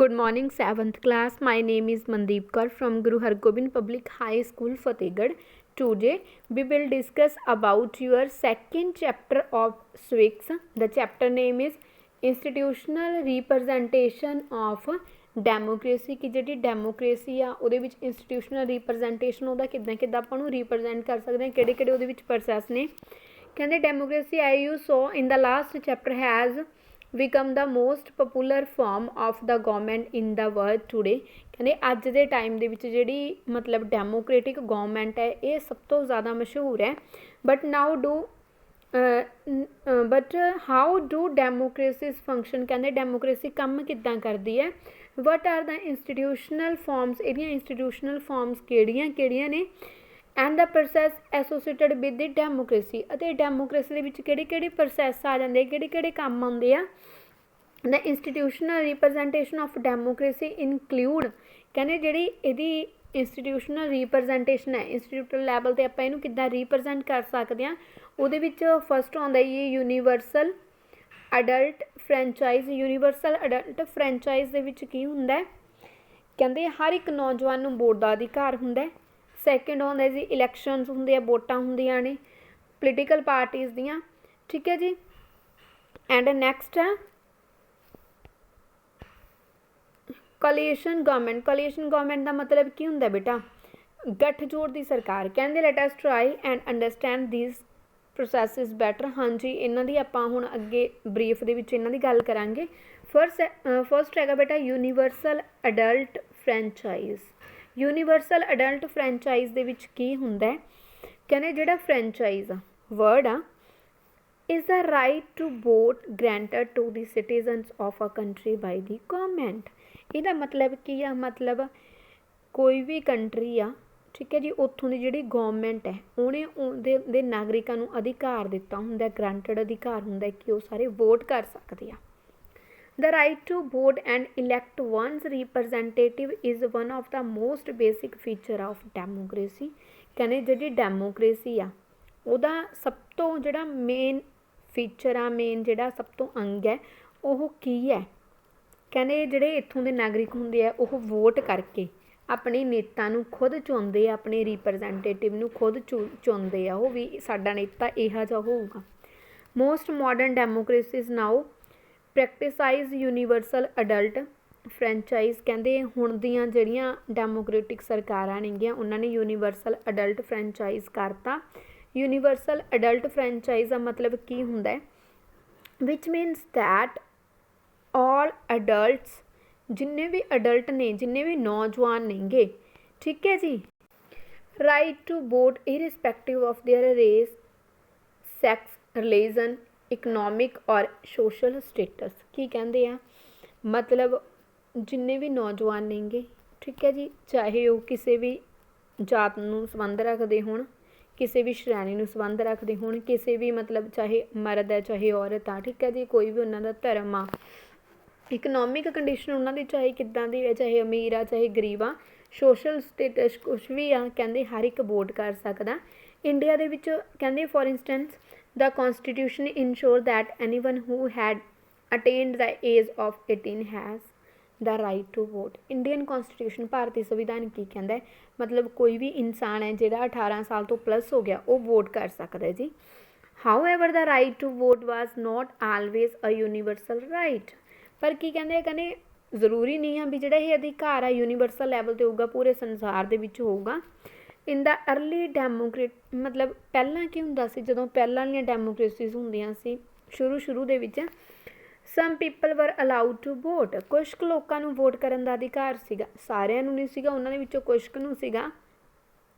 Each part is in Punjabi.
Good morning, 7th class. My name is Mandeep Kaur from Guru Hargobind Public High School, Fatehgarh. Today, we will discuss about your second chapter of civics. The chapter name is Institutional Representation of Democracy. कि जी डेमोक्रेसी आ ਉਹਦੇ ਵਿੱਚ ਇੰਸਟੀਟਿਊਸ਼ਨਲ ਰਿਪਰੈਜ਼ੈਂਟੇਸ਼ਨ ਉਹਦਾ ਕਿੱਦਾਂ ਆਪਾਂ ਨੂੰ ਰਿਪਰੈਜ਼ੈਂਟ ਕਰ ਸਕਦੇ ਹਾਂ, ਕਿਹੜੇ ਉਹਦੇ ਵਿੱਚ ਪ੍ਰੋਸੈਸ ਨੇ। ਕਹਿੰਦੇ democracy I you so in the last chapter has become the most popular form of the government in the world today। ਕਹਿੰਦੇ ਅੱਜ ਦੇ ਟਾਈਮ ਦੇ ਵਿੱਚ ਜਿਹੜੀ ਮਤਲਬ ਡੈਮੋਕ੍ਰੇਟਿਕ ਗਵਰਨਮੈਂਟ ਹੈ ਇਹ ਸਭ ਤੋਂ ਜ਼ਿਆਦਾ ਮਸ਼ਹੂਰ ਹੈ। But how do democracies function. ਕਹਿੰਦੇ ਡੈਮੋਕ੍ਰੇਸੀ ਕੰਮ ਕਿੱਦਾਂ ਕਰਦੀ ਹੈ। What are the institutional forms, ਇਹਦੀਆਂ ਇੰਸਟੀਟਿਊਸ਼ਨਲ ਫਾਰਮਸ ਕਿਹੜੀਆਂ ਨੇ। And the process associated with the democracy, ਅਤੇ ਡੈਮੋਕ੍ਰੇਸੀ ਦੇ ਵਿੱਚ ਕਿਹੜੇ ਪ੍ਰੋਸੈਸ ਆ ਜਾਂਦੇ, ਕਿਹੜੇ ਕੰਮ ਆਉਂਦੇ ਆ। The institutional representation of democracy include. ਕਹਿੰਦੇ ਜਿਹੜੀ ਇਹਦੀ ਇੰਸਟੀਟਿਊਸ਼ਨਲ ਰਿਪਰੈਜ਼ੈਂਟੇਸ਼ਨ ਹੈ, ਇੰਸਟੀਟਿਊਟਲ ਲੈਵਲ 'ਤੇ ਆਪਾਂ ਇਹਨੂੰ ਕਿੱਦਾਂ ਰਿਪਰੈਜ਼ੈਂਟ ਕਰ ਸਕਦੇ ਹਾਂ। ਉਹਦੇ ਵਿੱਚ ਫਸਟ ਆਉਂਦਾ ਜੀ universal adult franchise. Universal adult franchise ਦੇ ਵਿੱਚ ਕੀ ਹੁੰਦਾ, ਕਹਿੰਦੇ ਹਰ ਇੱਕ ਨੌਜਵਾਨ ਨੂੰ ਵੋਟ ਦਾ ਅਧਿਕਾਰ ਹੁੰਦਾ। ਸੈਕਿੰਡ ਆਉਂਦਾ ਜੀ ਇਲੈਕਸ਼ਨਸ ਹੁੰਦੇ ਆ, ਵੋਟਾਂ ਹੁੰਦੀਆਂ ਨੇ ਪੋਲੀਟੀਕਲ ਪਾਰਟੀਜ਼ ਦੀਆਂ, ਠੀਕ ਹੈ ਜੀ। ਐਂਡ ਨੈਕਸਟ ਹੈ ਕੋਲੀਸ਼ਨ ਗਵਰਨਮੈਂਟ। ਕੋਲੀਸ਼ਨ ਗਵਰਨਮੈਂਟ ਦਾ ਮਤਲਬ ਕੀ ਹੁੰਦਾ ਬੇਟਾ, ਗੱਠਜੋੜ ਦੀ ਸਰਕਾਰ। ਕਹਿੰਦੇ let us try and understand these processes better. ਹਾਂਜੀ, ਇਹਨਾਂ ਦੀ ਆਪਾਂ ਹੁਣ ਅੱਗੇ ਬਰੀਫ ਦੇ ਵਿੱਚ ਇਹਨਾਂ ਦੀ ਗੱਲ ਕਰਾਂਗੇ। ਫਸਟ ਹੈਗਾ ਬੇਟਾ universal adult franchise. Universal adult franchise ਦੇ ਵਿੱਚ ਕੀ ਹੁੰਦਾ, ਕਹਿੰਦੇ ਜਿਹੜਾ ਫਰੈਂਚਾਈਜ਼ ਆ ਵਰਡ ਆ is the right to vote granted to the citizens of a country by the government। ਇਹਦਾ ਮਤਲਬ ਕੀ ਆ, ਮਤਲਬ ਕੋਈ ਵੀ ਕੰਟਰੀ ਆ, ਠੀਕ ਹੈ ਜੀ, ਉੱਥੋਂ ਦੀ ਜਿਹੜੀ ਗੌਰਮੈਂਟ ਹੈ ਉਹਨੇ ਉਹਦੇ ਨਾਗਰਿਕਾਂ ਨੂੰ ਅਧਿਕਾਰ ਦਿੱਤਾ ਹੁੰਦਾ, ਗ੍ਰਾਂਟਡ ਅਧਿਕਾਰ ਹੁੰਦਾ ਕਿ ਉਹ ਸਾਰੇ ਵੋਟ ਕਰ ਸਕਦੇ ਆ। The right to vote and elect one's representative is one of the most basic feature of democracy। ਕਹਿੰਦੇ ਜਿਹੜੀ ਡੈਮੋਕ੍ਰੇਸੀ ਆ ਉਹਦਾ ਸਭ ਤੋਂ ਜਿਹੜਾ ਮੇਨ ਫੀਚਰ ਆ, ਮੇਨ ਜਿਹੜਾ ਸਭ ਤੋਂ ਅੰਗ ਹੈ ਉਹ ਕੀ ਹੈ। ਕਹਿੰਦੇ ਜਿਹੜੇ ਇੱਥੋਂ ਦੇ ਨਾਗਰਿਕ ਹੁੰਦੇ ਆ ਉਹ ਵੋਟ ਕਰਕੇ ਆਪਣੇ ਨੇਤਾ ਨੂੰ ਖੁਦ ਚੁਣਦੇ ਆ, ਆਪਣੇ ਰਿਪਰੈਜ਼ੈਂਟੇਟਿਵ ਨੂੰ ਖੁਦ ਚੁਣਦੇ ਆ, ਉਹ ਵੀ ਸਾਡਾ ਨੇਤਾ ਇਹੋ ਜਿਹਾ ਹੋਊਗਾ। ਮੋਸਟ ਮਾਡਰਨ ਡੈਮੋਕ੍ਰੇਸੀਜ਼ ਨਾਓ ਪ੍ਰੈਕਟਿਸਾਈਜ਼ ਯੂਨੀਵਰਸਲ ਅਡਲਟ ਫਰੈਂਚਾਈਜ਼। ਕਹਿੰਦੇ ਹੁਣ ਦੀਆਂ ਜਿਹੜੀਆਂ ਡੈਮੋਕ੍ਰੇਟਿਕ ਸਰਕਾਰਾਂ ਨੇਗੀਆਂ ਉਹਨਾਂ ਨੇ ਯੂਨੀਵਰਸਲ ਅਡਲਟ ਫਰੈਂਚਾਈਜ਼ ਕਰਤਾ। ਯੂਨੀਵਰਸਲ ਅਡਲਟ ਫਰੈਂਚਾਈਜ਼ ਦਾ ਮਤਲਬ ਕੀ ਹੁੰਦਾ, ਵਿਚ ਮੀਨਸ ਦੈਟ ਆਲ ਅਡਲਟਸ, ਜਿੰਨੇ ਵੀ ਅਡਲਟ ਨੇ, ਜਿੰਨੇ ਵੀ ਨੌਜਵਾਨ ਨੇਗੇ, ਠੀਕ ਹੈ ਜੀ, right to vote irrespective of their race, sex, religion, economic ਔਰ ਸੋਸ਼ਲ ਸਟੇਟਸ। ਕੀ ਕਹਿੰਦੇ ਆ, ਮਤਲਬ ਜਿੰਨੇ ਵੀ ਨੌਜਵਾਨ ਨੇਗੇ, ਠੀਕ ਹੈ ਜੀ, ਚਾਹੇ ਉਹ ਕਿਸੇ ਵੀ ਜਾਤ ਨੂੰ ਸੰਬੰਧ ਰੱਖਦੇ ਹੋਣ, ਕਿਸੇ ਵੀ ਸ਼੍ਰੇਣੀ ਨੂੰ ਸੰਬੰਧ ਰੱਖਦੇ ਹੋਣ, ਕਿਸੇ ਵੀ ਮਤਲਬ ਚਾਹੇ ਮਰਦ ਹੈ ਚਾਹੇ ਔਰਤ ਆ, ਠੀਕ ਹੈ ਜੀ, ਕੋਈ ਵੀ ਉਹਨਾਂ ਦਾ ਧਰਮ ਆ, ਇਕਨੋਮਿਕ ਕੰਡੀਸ਼ਨ ਉਹਨਾਂ ਦੀ ਚਾਹੇ ਕਿੱਦਾਂ ਦੀ ਹੈ, ਚਾਹੇ ਅਮੀਰ ਆ ਚਾਹੇ ਗਰੀਬ ਆ, ਸੋਸ਼ਲ ਸਟੇਟਸ ਕੁਛ ਵੀ ਆ, ਕਹਿੰਦੇ ਹਰ ਇੱਕ ਵੋਟ ਕਰ ਸਕਦਾ। ਇੰਡੀਆ ਦੇ ਵਿੱਚ ਕਹਿੰਦੇ for instance the constitution ensure that anyone who had attained the age of 18 has the right to vote। Indian constitution ਭਾਰਤੀ ਸੰਵਿਧਾਨ ਕੀ ਕਹਿੰਦਾ ਹੈ, ਮਤਲਬ ਕੋਈ ਵੀ ਇਨਸਾਨ ਹੈ ਜਿਹੜਾ 18 ਸਾਲ ਤੋਂ ਪਲੱਸ ਹੋ ਗਿਆ ਉਹ ਵੋਟ ਕਰ ਸਕਦਾ ਜੀ। However the right to vote was not always a universal right. ਪਰ ਕੀ ਕਹਿੰਦੇ, ਕਹਿੰਦੇ ਜ਼ਰੂਰੀ ਨਹੀਂ ਆ ਵੀ ਜਿਹੜਾ ਇਹ ਅਧਿਕਾਰ ਆ ਯੂਨੀਵਰਸਲ ਲੈਵਲ 'ਤੇ ਹੋਊਗਾ, ਪੂਰੇ ਸੰਸਾਰ ਦੇ ਵਿੱਚ ਹੋਊਗਾ। ਇਨ ਦਾ ਅਰਲੀ ਡੈਮੋਕ੍ਰੇਟ, ਮਤਲਬ ਪਹਿਲਾਂ ਕੀ ਹੁੰਦਾ ਸੀ, ਜਦੋਂ ਪਹਿਲਾਂ ਵਾਲੀਆਂ ਡੈਮੋਕ੍ਰੇਸੀਜ਼ ਹੁੰਦੀਆਂ ਸੀ ਸ਼ੁਰੂ ਦੇ ਵਿੱਚ, some people were allowed to vote. ਕੁਛ ਕੁ ਲੋਕਾਂ ਨੂੰ ਵੋਟ ਕਰਨ ਦਾ ਅਧਿਕਾਰ ਸੀਗਾ, ਸਾਰਿਆਂ ਨੂੰ ਨਹੀਂ ਸੀਗਾ, ਉਹਨਾਂ ਦੇ ਵਿੱਚੋਂ ਕੁਛ ਕੁ ਨੂੰ ਸੀਗਾ।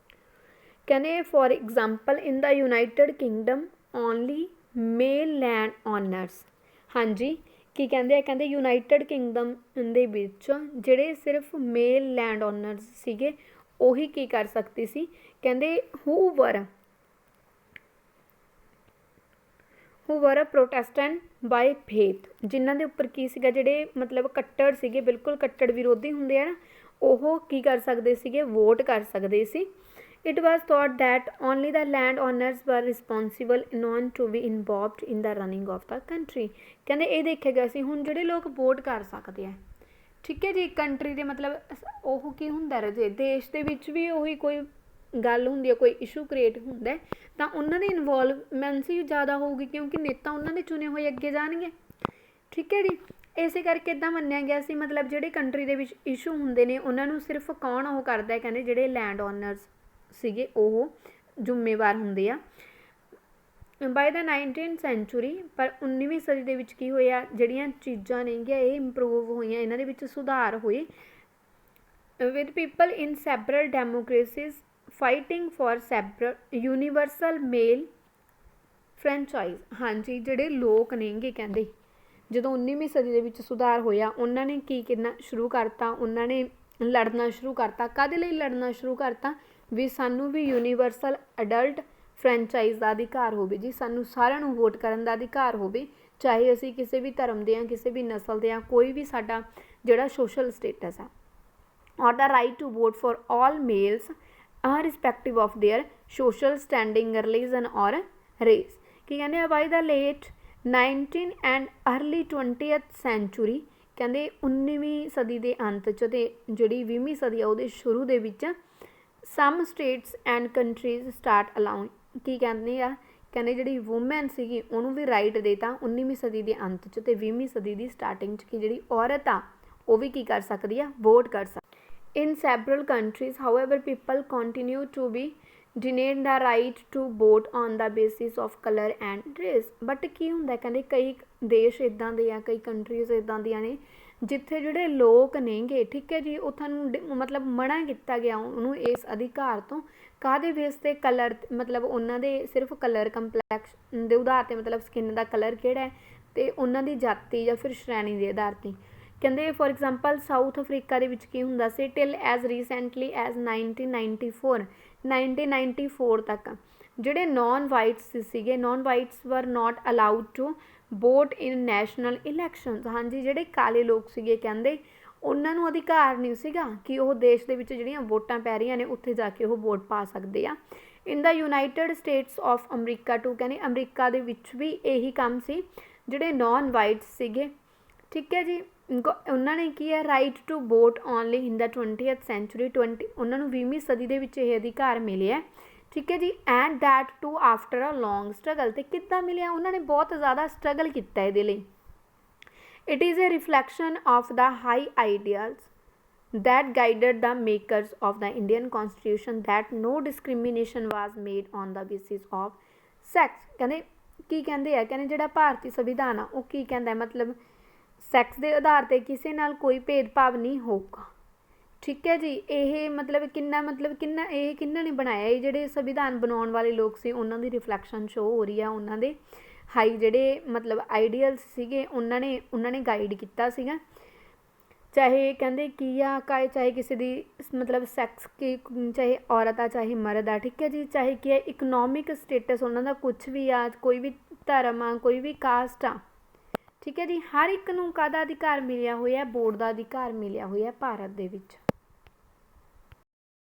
ਕਹਿੰਦੇ for example in the United Kingdom only male land owners. ਹਾਂਜੀ, ਕੀ ਕਹਿੰਦੇ ਆ, ਕਹਿੰਦੇ ਯੂਨਾਈਟਿਡ ਕਿੰਗਡਮ ਦੇ ਵਿੱਚ ਜਿਹੜੇ ਸਿਰਫ ਮੇਲ ਲੈਂਡ ਓਨਰਸ ਸੀਗੇ ਉਹੀ ਕੀ ਕਰ ਸਕਦੀ ਸੀ, ਕਹਿੰਦੇ ਹੂ ਵਰ ਅ ਪ੍ਰੋਟੈਸਟੈਂਟ ਬਾਈ ਫੇਥ। ਜਿਨ੍ਹਾਂ ਦੇ ਉੱਪਰ ਕੀ ਸੀਗਾ, ਜਿਹੜੇ ਮਤਲਬ ਕੱਟੜ ਸੀਗੇ, ਬਿਲਕੁਲ ਕੱਟੜ ਵਿਰੋਧੀ ਹੁੰਦੇ ਆ ਨਾ, ਉਹ ਕੀ ਕਰ ਸਕਦੇ ਸੀਗੇ, ਵੋਟ ਕਰ ਸਕਦੇ ਸੀ। It was thought that only the land owners were responsible known to be involved in the running of the country. ਕਹਿੰਦੇ ਇਹ ਦੇਖਿਆ ਗਿਆ ਸੀ ਹੁਣ ਜਿਹੜੇ ਲੋਕ ਵੋਟ ਕਰ ਸਕਦੇ ਆ, ਠੀਕ ਹੈ ਜੀ। ਕੰਟਰੀ ਦੇ ਮਤਲਬ ਉਹ ਕੀ ਹੁੰਦਾ ਰਾਜੇ, ਦੇਸ਼ ਦੇ ਵਿੱਚ ਵੀ ਉਹੀ ਕੋਈ ਗੱਲ ਹੁੰਦੀ ਹੈ, ਕੋਈ ਇਸ਼ੂ ਕ੍ਰੀਏਟ ਹੁੰਦਾ ਹੈ, ਤਾਂ ਉਹਨਾਂ ਦੀ ਇਨਵੋਲਵਮੈਂਸੀ ਜ਼ਿਆਦਾ ਹੋਊਗੀ, ਕਿਉਂਕਿ ਨੇਤਾ ਉਹਨਾਂ ਦੇ ਚੁਣੇ ਹੋਏ ਅੱਗੇ ਜਾਣਗੇ। ਠੀਕ ਹੈ ਜੀ। ਇਸੇ ਕਰਕੇ ਇੱਦਾਂ ਮੰਨਿਆ ਗਿਆ ਸੀ, ਮਤਲਬ ਜਿਹੜੇ ਕੰਟਰੀ ਦੇ ਵਿੱਚ ਇਸ਼ੂ ਹੁੰਦੇ ਨੇ ਉਹਨਾਂ ਨੂੰ ਸਿਰਫ ਕੌਣ ਉਹ ਕਰਦਾ, ਕਹਿੰਦੇ ਜਿਹੜੇ ਲੈਂਡ ਓਨਰਸ ਸੀਗੇ ਉਹ ਜ਼ਿੰਮੇਵਾਰ ਹੁੰਦੇ ਆ। ਬਾਏ ਦਾ 19th ਸੈਂਚੁਰੀ, ਪਰ 19ਵੀਂ ਸਦੀ ਦੇ ਵਿੱਚ ਕੀ ਹੋਇਆ, ਜਿਹੜੀਆਂ ਚੀਜ਼ਾਂ ਨੇਗੀਆਂ ਇਹ ਇੰਪਰੂਵ ਹੋਈਆਂ, ਇਹਨਾਂ ਦੇ ਵਿੱਚ ਸੁਧਾਰ ਹੋਏ। With people in several democracies fighting for several universal male franchise. ਹਾਂਜੀ, ਜਿਹੜੇ ਲੋਕ ਨੇਗੇ ਕਹਿੰਦੇ ਜਦੋਂ 19ਵੀਂ ਸਦੀ ਦੇ ਵਿੱਚ ਸੁਧਾਰ ਹੋਇਆ, ਉਹਨਾਂ ਨੇ ਕੀ ਕਰਨਾ ਸ਼ੁਰੂ ਕਰਤਾ, ਉਹਨਾਂ ਨੇ ਲੜਨਾ ਸ਼ੁਰੂ ਕਰਤਾ। ਕਾਹਦੇ ਲਈ ਲੜਨਾ ਸ਼ੁਰੂ ਕਰਤਾ, ਵੀ ਸਾਨੂੰ ਵੀ ਯੂਨੀਵਰਸਲ ਅਡਲਟ ਫਰੈਂਚਾਈਜ਼ ਦਾ ਅਧਿਕਾਰ ਹੋਵੇ ਜੀ, ਸਾਨੂੰ ਸਾਰਿਆਂ ਨੂੰ ਵੋਟ ਕਰਨ ਦਾ ਅਧਿਕਾਰ ਹੋਵੇ, ਚਾਹੇ ਅਸੀਂ ਕਿਸੇ ਵੀ ਧਰਮ ਦੇ ਹਾਂ, ਕਿਸੇ ਵੀ ਨਸਲ ਦੇ ਹਾਂ, ਕੋਈ ਵੀ ਸਾਡਾ ਜਿਹੜਾ ਸੋਸ਼ਲ ਸਟੇਟਸ ਆ। Or the right to vote for all males irrespective of their social standing, religion or race। ਕੀ ਕਹਿੰਦੇ ਆ, by the late 19 and early 20th century, ਕਹਿੰਦੇ 19ਵੀਂ ਸਦੀ ਦੇ ਅੰਤ 'ਚ ਅਤੇ ਜਿਹੜੀ 20ਵੀਂ ਸਦੀ ਆ ਉਹਦੇ ਸ਼ੁਰੂ ਦੇ ਵਿੱਚ ਸਮ ਸਟੇਟਸ ਐਂਡ ਕੰਟਰੀਜ਼ ਸਟਾਰਟ ਅਲਾਉਇੰਗ, ਕੀ ਕਹਿੰਦੇ ਆ, ਕਹਿੰਦੇ ਜਿਹੜੀ ਵੂਮੈਨ ਸੀਗੀ ਉਹਨੂੰ ਵੀ ਰਾਈਟ ਦੇਤਾ 19ਵੀਂ ਸਦੀ ਦੇ ਅੰਤ 'ਚ, ਅਤੇ 20ਵੀਂ ਸਦੀ ਦੀ ਸਟਾਰਟਿੰਗ 'ਚ ਕਿ ਜਿਹੜੀ ਔਰਤ ਆ ਉਹ ਵੀ ਕੀ ਕਰ ਸਕਦੀ ਆ, ਵੋਟ ਕਰ ਸਕਦੀ। In several countries, however, people continue to be denied the right to vote on the basis of color and race। But ਕੀ ਹੁੰਦਾ, ਕਹਿੰਦੇ ਕਈ ਦੇਸ਼ ਇੱਦਾਂ ਦੇ ਆ, ਕਈ ਕੰਟਰੀਜ਼ ਇੱਦਾਂ ਦੀਆਂ ਨੇ ਜਿੱਥੇ ਜਿਹੜੇ ਲੋਕ ਨੇਗੇ, ਠੀਕ ਹੈ ਜੀ, ਉਹ ਤੁਹਾਨੂੰ ਮਤਲਬ ਮਨਾ ਕੀਤਾ ਗਿਆ ਉਹਨੂੰ ਇਸ ਅਧਿਕਾਰ ਤੋਂ। ਕਾਹਦੇ ਬੇਸ 'ਤੇ, ਕਲਰ, ਮਤਲਬ ਉਹਨਾਂ ਦੇ ਸਿਰਫ ਕਲਰ ਕੰਪਲੈਕਸ ਦੇ ਆਧਾਰ 'ਤੇ, ਮਤਲਬ ਸਕਿਨ ਦਾ ਕਲਰ ਕਿਹੜਾ ਹੈ, ਅਤੇ ਉਹਨਾਂ ਦੀ ਜਾਤੀ ਜਾਂ ਫਿਰ ਸ਼੍ਰੇਣੀ ਦੇ ਆਧਾਰ 'ਤੇ। ਕਹਿੰਦੇ ਫੋਰ ਐਗਜ਼ਾਮਪਲ ਸਾਊਥ ਅਫਰੀਕਾ ਦੇ ਵਿੱਚ ਕੀ ਹੁੰਦਾ ਸੀ, ਟਿਲ ਐਜ਼ ਰੀਸੈਂਟਲੀ ਐਜ਼ 1994 ਤੱਕ ਜਿਹੜੇ ਨੋਨ ਵਾਈਟਸ ਸੀਗੇ, non whites were not allowed to vote in national elections. ਹਾਂਜੀ, ਜਿਹੜੇ ਕਾਲੇ ਲੋਕ ਸੀਗੇ ਕਹਿੰਦੇ ਉਹਨਾਂ ਨੂੰ ਅਧਿਕਾਰ ਨਹੀਂ ਸੀਗਾ ਕਿ ਉਹ ਦੇਸ਼ ਦੇ ਵਿੱਚ ਜਿਹੜੀਆਂ ਵੋਟਾਂ ਪੈ ਰਹੀਆਂ ਨੇ ਉੱਥੇ ਜਾ ਕੇ ਉਹ ਵੋਟ ਪਾ ਸਕਦੇ ਆ। In the United States of America too, ਕਹਿੰਦੇ ਅਮਰੀਕਾ ਦੇ ਵਿੱਚ ਵੀ ਇਹੀ ਕੰਮ ਸੀ, ਜਿਹੜੇ ਨੋਨ ਵਾਈਟਸ ਸੀਗੇ, ਠੀਕ ਹੈ ਜੀ, ਉਹਨਾਂ ਨੇ ਕੀ ਹੈ, right to vote only in the 20th century, ਉਹਨਾਂ ਨੂੰ 20ਵੀਂ ਸਦੀ ਦੇ ਵਿੱਚ ਇਹ ਅਧਿਕਾਰ ਮਿਲਿਆ, ਠੀਕ ਹੈ ਜੀ। And that too after a long struggle, ਅਤੇ ਕਿੱਦਾਂ ਮਿਲਿਆ, ਉਹਨਾਂ ਨੇ ਬਹੁਤ ਜ਼ਿਆਦਾ ਸਟਰਗਲ ਕੀਤਾ ਇਹਦੇ ਲਈ। It is a reflection of the high ideals that guided the makers of the Indian Constitution, that no discrimination was made on the basis of sex। ਕਹਿੰਦੇ ਕੀ ਕਹਿੰਦੇ ਆ, ਕਹਿੰਦੇ ਜਿਹੜਾ ਭਾਰਤੀ ਸੰਵਿਧਾਨ ਆ ਉਹ ਕੀ ਕਹਿੰਦਾ, ਮਤਲਬ ਸੈਕਸ ਦੇ ਆਧਾਰ 'ਤੇ ਕਿਸੇ ਨਾਲ ਕੋਈ ਭੇਦਭਾਵ ਨਹੀਂ ਹੋਊਗਾ, ਠੀਕ ਹੈ ਜੀ। ਇਹ ਮਤਲਬ ਕਿੰਨਾ ਇਹ ਕਿੰਨਾਂ ਨੇ ਬਣਾਇਆ, ਇਹ ਜਿਹੜੇ ਸੰਵਿਧਾਨ ਬਣਾਉਣ ਵਾਲੇ ਲੋਕ ਸੀ ਉਹਨਾਂ ਦੀ ਰਿਫਲੈਕਸ਼ਨ ਸ਼ੋ ਹੋ ਰਹੀ ਆ, ਉਹਨਾਂ ਦੇ ਹਾਈ ਜਿਹੜੇ ਮਤਲਬ ਆਈਡੀਅਲਸ ਸੀਗੇ ਉਹਨਾਂ ਨੇ ਗਾਈਡ ਕੀਤਾ ਸੀਗਾ। ਚਾਹੇ ਕਹਿੰਦੇ ਕੀ ਆ, ਚਾਹੇ ਕਿਸੇ ਦੀ ਮਤਲਬ ਸੈਕਸ ਕੀ, ਚਾਹੇ ਔਰਤ ਆ ਚਾਹੇ ਮਰਦ ਆ, ਠੀਕ ਹੈ ਜੀ, ਚਾਹੇ ਕੀ ਹੈ ਇਕਨੋਮਿਕ ਸਟੇਟਸ ਉਹਨਾਂ ਦਾ ਕੁਛ ਵੀ ਆ, ਕੋਈ ਵੀ ਧਰਮ ਆ, ਕੋਈ ਵੀ ਕਾਸਟ ਆ, ਠੀਕ ਹੈ ਜੀ, ਹਰ ਇੱਕ ਨੂੰ ਕਾਹਦਾ ਅਧਿਕਾਰ ਮਿਲਿਆ ਹੋਇਆ, ਵੋਟ ਦਾ ਅਧਿਕਾਰ ਮਿਲਿਆ ਹੋਇਆ ਭਾਰਤ ਦੇ ਵਿੱਚ।